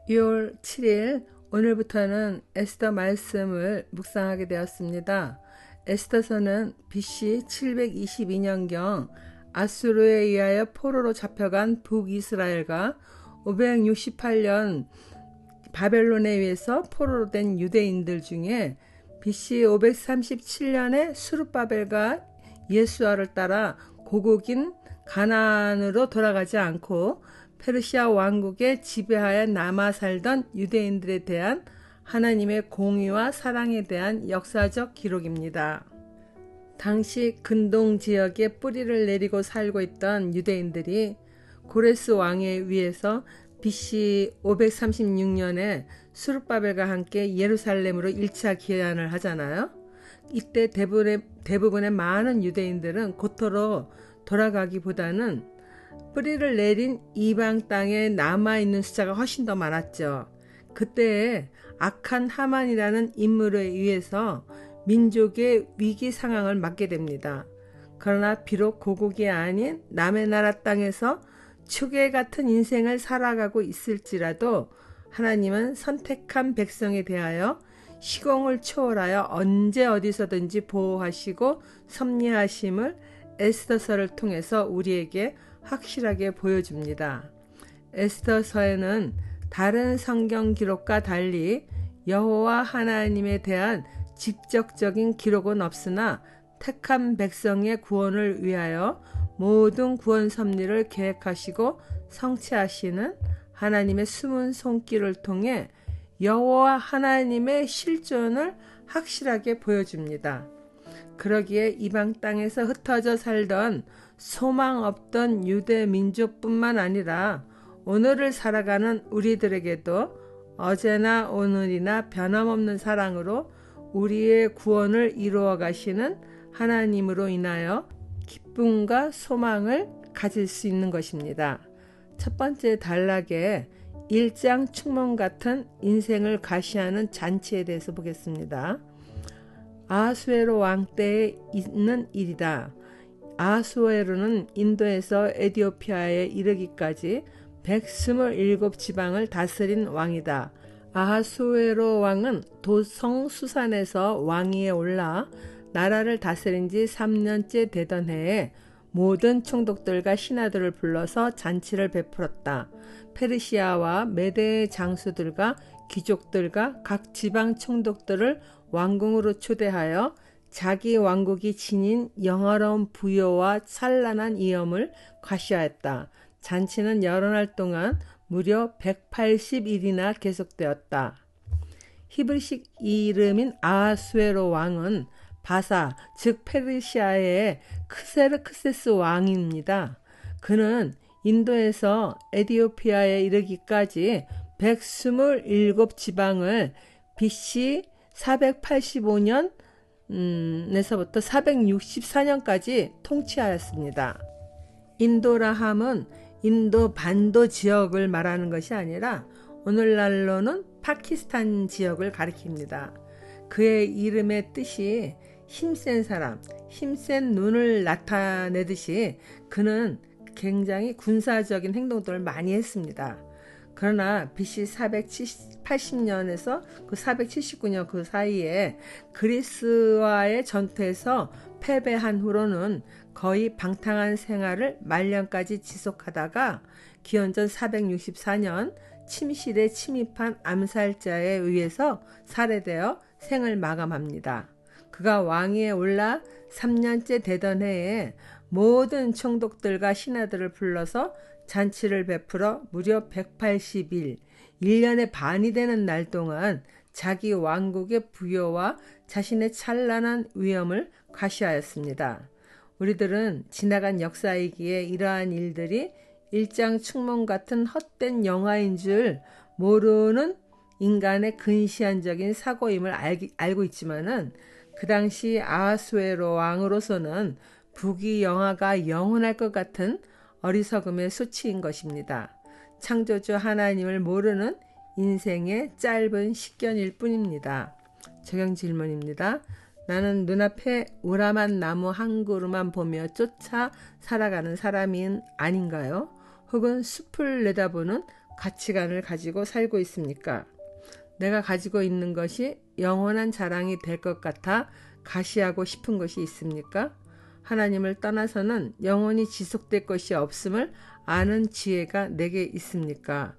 6월 7일 오늘부터는 에스더 말씀을 묵상하게 되었습니다. 에스더서는 BC 722년경 아수르에 의하여 포로로 잡혀간 북이스라엘과 568년 바벨론에 의해서 포로로 된 유대인들 중에 BC 537년에 수르바벨과 예수아를 따라 고국인 가나안으로 돌아가지 않고 페르시아 왕국의 지배하에 남아 살던 유대인들에 대한 하나님의 공의와 사랑에 대한 역사적 기록입니다. 당시 근동 지역에 뿌리를 내리고 살고 있던 유대인들이 고레스 왕에 의해서 BC 536년에 수르바벨과 함께 예루살렘으로 1차 귀환을 하잖아요. 이때 대부분의 많은 유대인들은 고토로 돌아가기보다는 뿌리를 내린 이방 땅에 남아있는 숫자가 훨씬 더 많았죠. 그때에 악한 하만이라는 인물에 의해서 민족의 위기 상황을 맞게 됩니다. 그러나 비록 고국이 아닌 남의 나라 땅에서 추계 같은 인생을 살아가고 있을지라도 하나님은 선택한 백성에 대하여 시공을 초월하여 언제 어디서든지 보호하시고 섭리하심을 에스더서를 통해서 우리에게 확실하게 보여줍니다. 에스더서에는 다른 성경 기록과 달리 여호와 하나님에 대한 직접적인 기록은 없으나 택한 백성의 구원을 위하여 모든 구원 섭리를 계획하시고 성취하시는 하나님의 숨은 손길을 통해 여호와 하나님의 실존을 확실하게 보여줍니다. 그러기에 이방 땅에서 흩어져 살던 소망 없던 유대 민족뿐만 아니라 오늘을 살아가는 우리들에게도 어제나 오늘이나 변함없는 사랑으로 우리의 구원을 이루어 가시는 하나님으로 인하여 기쁨과 소망을 가질 수 있는 것입니다. 첫 번째 단락에 일장 충문 같은 인생을 가시하는 잔치에 대해서 보겠습니다. 아하수에로 왕 때에 있는 일이다. 아하수에로는 인도에서 에디오피아에 이르기까지 127지방을 다스린 왕이다. 아하수에로 왕은 도성 수산에서 왕위에 올라 나라를 다스린 지 3년째 되던 해에 모든 총독들과 신하들을 불러서 잔치를 베풀었다. 페르시아와 메대의 장수들과 귀족들과 각 지방 총독들을 왕궁으로 초대하여 자기 왕국이 지닌 영화로운 부요와 찬란한 이염을 과시하였다. 잔치는 여러 날 동안 무려 180일이나 계속되었다. 히브리식 이름인 아하수에로 왕은 바사, 즉 페르시아의 크세르크세스 왕입니다. 그는 인도에서 에디오피아에 이르기까지 127지방을 BC 485년 에서부터 464년까지 통치하였습니다. 인도라 함은 인도 반도 지역을 말하는 것이 아니라 오늘날로는 파키스탄 지역을 가리킵니다. 그의 이름의 뜻이 힘센 사람, 힘센 눈을 나타내듯이 그는 굉장히 군사적인 행동들을 많이 했습니다. 그러나 BC 480년에서 479년 그 사이에 그리스와의 전투에서 패배한 후로는 거의 방탕한 생활을 말년까지 지속하다가 기원전 464년 침실에 침입한 암살자에 의해서 살해되어 생을 마감합니다. 그가 왕위에 올라 3년째 되던 해에 모든 총독들과 신하들을 불러서 잔치를 베풀어 무려 180일, 1년의 반이 되는 날 동안 자기 왕국의 부요와 자신의 찬란한 위엄을 과시하였습니다. 우리들은 지나간 역사이기에 이러한 일들이 일장 충문 같은 헛된 영화인 줄 모르는 인간의 근시안적인 사고임을 알고 있지만은 그 당시 아하수에로 왕으로서는 부귀 영화가 영원할 것 같은 어리석음의 수치인 것입니다. 창조주 하나님을 모르는 인생의 짧은 식견일 뿐입니다. 적용 질문입니다. 나는 눈앞에 우람한 나무 한 그루만 보며 쫓아 살아가는 사람인 아닌가요? 혹은 숲을 내다보는 가치관을 가지고 살고 있습니까? 내가 가지고 있는 것이 영원한 자랑이 될 것 같아 가시하고 싶은 것이 있습니까? 하나님을 떠나서는 영원히 지속될 것이 없음을 아는 지혜가 내게 있습니까?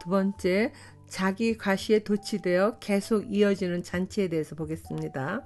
두 번째, 자기 과시에 도취되어 계속 이어지는 잔치에 대해서 보겠습니다.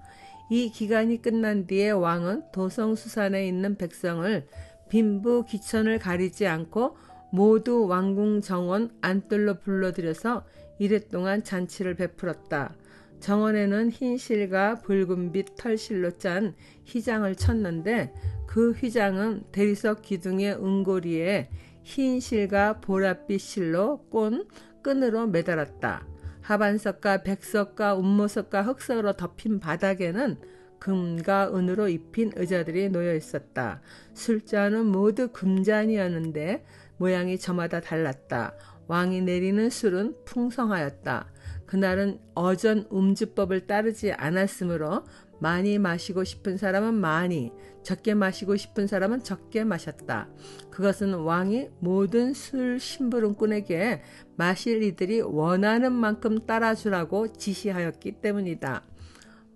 이 기간이 끝난 뒤에 왕은 도성수산에 있는 백성을 빈부 귀천을 가리지 않고 모두 왕궁 정원 안뜰로 불러들여서 이랫동안 잔치를 베풀었다. 정원에는 흰 실과 붉은빛 털실로 짠 휘장을 쳤는데 그 휘장은 대리석 기둥의 은고리에 흰 실과 보랏빛 실로 꼰 끈으로 매달았다. 하반석과 백석과 운모석과 흑석으로 덮인 바닥에는 금과 은으로 입힌 의자들이 놓여 있었다. 술잔은 모두 금잔이었는데 모양이 저마다 달랐다. 왕이 내리는 술은 풍성하였다. 그날은 어전 음주법을 따르지 않았으므로 많이 마시고 싶은 사람은 많이, 적게 마시고 싶은 사람은 적게 마셨다. 그것은 왕이 모든 술 심부름꾼에게 마실 이들이 원하는 만큼 따라주라고 지시하였기 때문이다.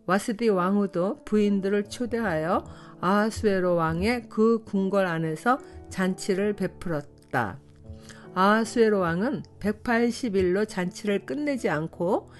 와스디 왕후도 부인들을 초대하여 아하수에로 왕의 그 궁궐 안에서 잔치를 베풀었다. 아하수에로 왕은 180일로 잔치를 끝내지 않고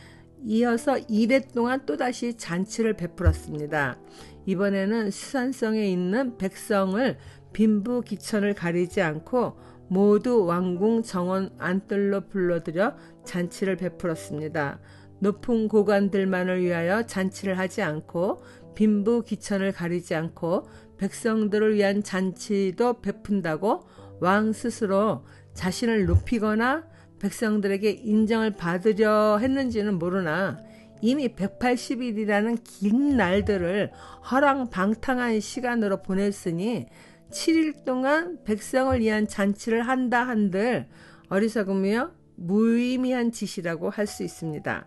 이어서 2대 동안 또다시 잔치를 베풀었습니다. 이번에는 수산성에 있는 백성을 빈부 귀천을 가리지 않고 모두 왕궁 정원 안뜰로 불러들여 잔치를 베풀었습니다. 높은 고관들만을 위하여 잔치를 하지 않고 빈부 귀천을 가리지 않고 백성들을 위한 잔치도 베푼다고 왕 스스로 자신을 높이거나 백성들에게 인정을 받으려 했는지는 모르나 이미 180일이라는 긴 날들을 허랑방탕한 시간으로 보냈으니 7일 동안 백성을 위한 잔치를 한다 한들 어리석으며 무의미한 짓이라고 할 수 있습니다.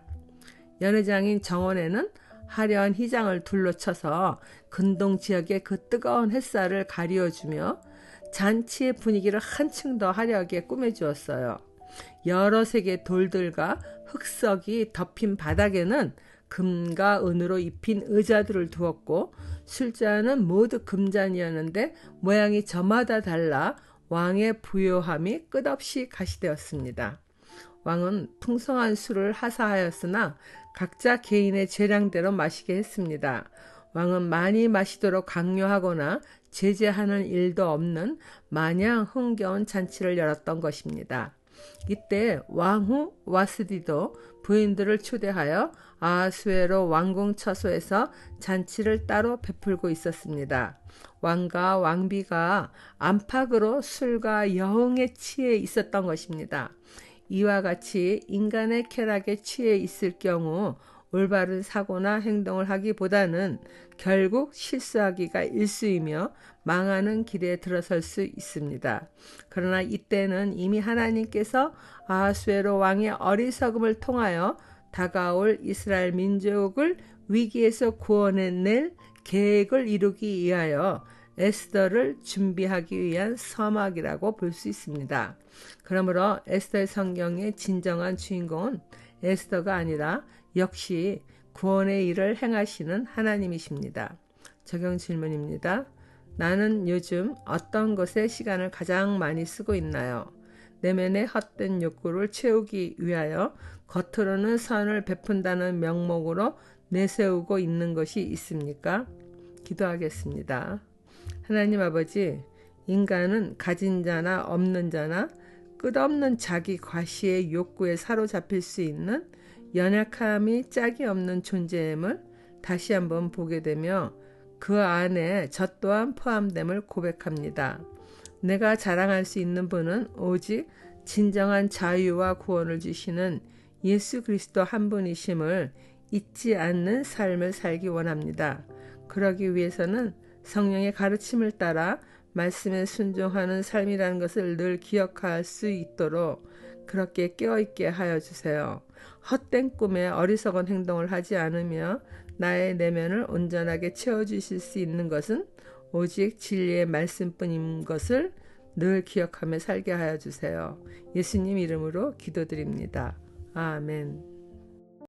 연회장인 정원에는 화려한 휘장을 둘러쳐서 근동 지역의 그 뜨거운 햇살을 가리워주며 잔치의 분위기를 한층 더 화려하게 꾸며주었어요. 여러 색의 돌들과 흑석이 덮인 바닥에는 금과 은으로 입힌 의자들을 두었고 술잔은 모두 금잔이었는데 모양이 저마다 달라 왕의 부요함이 끝없이 가시되었습니다. 왕은 풍성한 술을 하사하였으나 각자 개인의 재량대로 마시게 했습니다. 왕은 많이 마시도록 강요하거나 제재하는 일도 없는 마냥 흥겨운 잔치를 열었던 것입니다. 이때 왕후 와스디도 부인들을 초대하여 아하수에로 왕궁 처소에서 잔치를 따로 베풀고 있었습니다. 왕과 왕비가 안팎으로 술과 여흥에 취해 있었던 것입니다. 이와 같이 인간의 쾌락에 취해 있을 경우 올바른 사고나 행동을 하기보다는 결국 실수하기가 일쑤이며 망하는 길에 들어설 수 있습니다. 그러나 이때는 이미 하나님께서 아하수에로 왕의 어리석음을 통하여 다가올 이스라엘 민족을 위기에서 구원해낼 계획을 이루기 위하여 에스더를 준비하기 위한 서막이라고 볼 수 있습니다. 그러므로 에스더의 성경의 진정한 주인공은 에스더가 아니라 역시 구원의 일을 행하시는 하나님이십니다. 적용 질문입니다. 나는 요즘 어떤 것에 시간을 가장 많이 쓰고 있나요? 내면의 헛된 욕구를 채우기 위하여 겉으로는 선을 베푼다는 명목으로 내세우고 있는 것이 있습니까? 기도하겠습니다. 하나님 아버지, 인간은 가진 자나 없는 자나 끝없는 자기 과시의 욕구에 사로잡힐 수 있는 연약함이 짝이 없는 존재임을 다시 한번 보게 되며 그 안에 저 또한 포함됨을 고백합니다. 내가 자랑할 수 있는 분은 오직 진정한 자유와 구원을 주시는 예수 그리스도 한 분이심을 잊지 않는 삶을 살기 원합니다. 그러기 위해서는 성령의 가르침을 따라 말씀에 순종하는 삶이라는 것을 늘 기억할 수 있도록 그렇게 깨어있게 하여 주세요. 헛된 꿈에 어리석은 행동을 하지 않으며 나의 내면을 온전하게 채워주실 수 있는 것은 오직 진리의 말씀뿐인 것을 늘 기억하며 살게 하여 주세요. 예수님 이름으로 기도드립니다. 아멘.